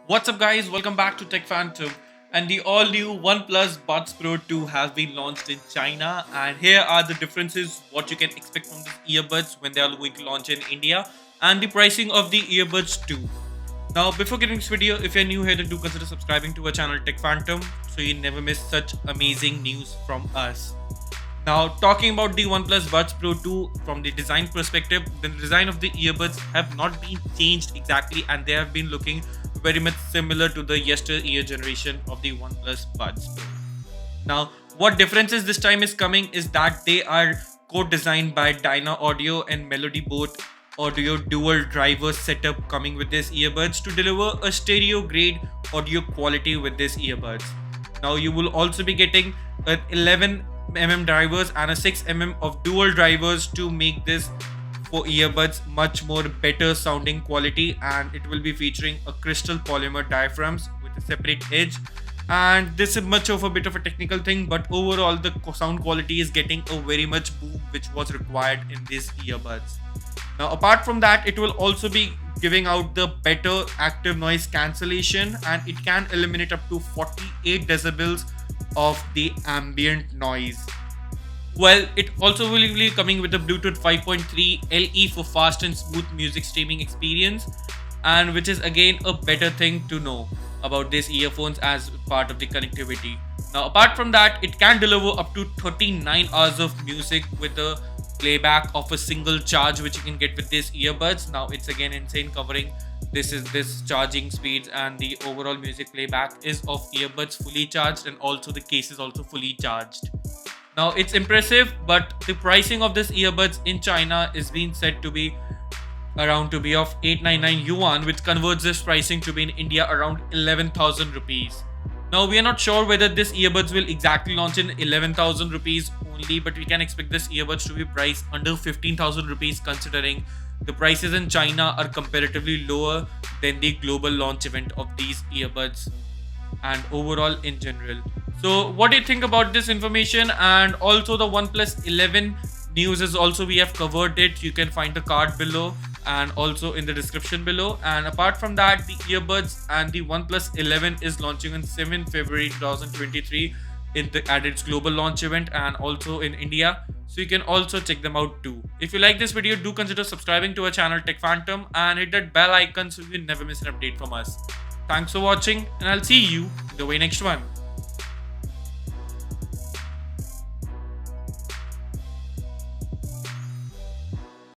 What's up guys, welcome back to Tech Phantom, and the all new Oneplus Buds Pro 2 has been launched in China, and here are the differences what you can expect from these earbuds when they are going to launch in India and the pricing of the earbuds too. Now before getting this video, if you're new here then do consider subscribing to our channel Tech Phantom so you never miss such amazing news from us. Now, talking about the OnePlus Buds Pro 2 from the design perspective, the design of the earbuds have not been changed exactly and they have been looking very much similar to the yesteryear generation of the OnePlus Buds Pro. Now, what differences this time is coming is that they are co-designed by Dyna Audio and Melody Boat audio dual driver setup coming with these earbuds to deliver a stereo grade audio quality with these earbuds. Now, you will also be getting an 11mm drivers and a 6mm of dual drivers to make this for earbuds much more better sounding quality, and it will be featuring a crystal polymer diaphragms with a separate edge. And this is much of a bit of a technical thing, but overall the sound quality is getting a very much boom which was required in these earbuds. Now apart from that, it will also be giving out the better active noise cancellation, and it can eliminate up to 48 decibels of the ambient noise. Well, it also will be coming with a Bluetooth 5.3 LE for fast and smooth music streaming experience, and which is again a better thing to know about these earphones as part of the connectivity. Now apart from that, it can deliver up to 39 hours of music with a playback of a single charge which you can get with these earbuds. Now it's again insane covering this charging speeds, and the overall music playback is of earbuds fully charged, and also the case is also fully charged. Now it's impressive, but the pricing of this earbuds in China is being said to be around to be of 899 yuan, which converts this pricing to be in India around 11,000 rupees. Now we are not sure whether this earbuds will exactly launch in 11,000 rupees only, but we can expect this earbuds to be priced under 15,000 rupees, considering the prices in China are comparatively lower than the global launch event of these earbuds and overall in general. So what do you think about this information? And also the OnePlus 11 news is also, we have covered it. You can find the card below and also in the description below. And apart from that, the earbuds and the OnePlus 11 is launching on 7 February 2023 at its global launch event and also in India. So you can also check them out too. If you like this video, do consider subscribing to our channel Tech Phantom and hit that bell icon so you never miss an update from us. Thanks for watching, and I'll see you in the very next one.